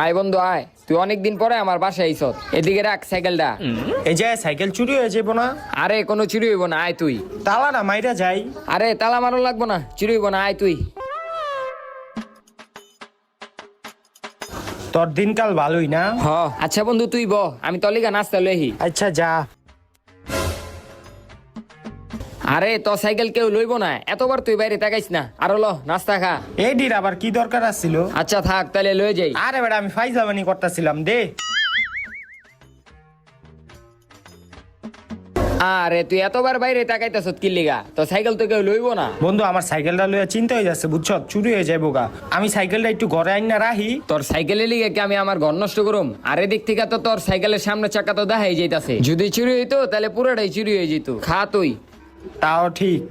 আয় বন্ধু আয়, তুই অনেকদিন পরে আমার বাসায় আইছত। এদিকে রাখ সাইকেলটা। এই যে সাইকেল চুরি হয়ে যাবো না? আরে কোনো চুরি হইব না, আয় তুই। তালা না মাইরা যাই। আরে তালা মারো লাগবো না, চুরি হইব না, আয় তুই। তোর দিনকাল ভালোই না? হ আচ্ছা বন্ধু তুই ব, আমি তলিকা নাস্তা লইহি। আচ্ছা যা। আরে তোর সাইকেল কেউ লইব না, এতবার তুই বাইরে তাকাইস না। আরো ল নাস্তা খা। এডির আবার কি দরকার আছিল? আচ্ছা থাক তাহলে লয়ে যাই। আরে বেটা আমি ফাইজলামানি করতেছিলাম, দে। আরে তুই এতবার বাইরে তাকাইতেছ কি লিগা? তো সাইকেল তো কেউ লইব না। বন্ধু আমার সাইকেলটা লইয়া চিন্তা হয়ে যাচ্ছে, বুঝছ? চুরি হয়ে যাবো গা। আমি সাইকেলটা একটু ঘরে আইন না রাহি। তোর সাইকেলের লিগে কি আমি আমার ঘর নষ্ট করুম? আর এদিক থেকে তো তোর সাইকেলের সামনে চাকা তো দেখাই যাইতাছে। যদি চুরি হইতো তাহলে পুরোটাই চুরি হয়ে যেত। খা তুই। তাও ঠিক।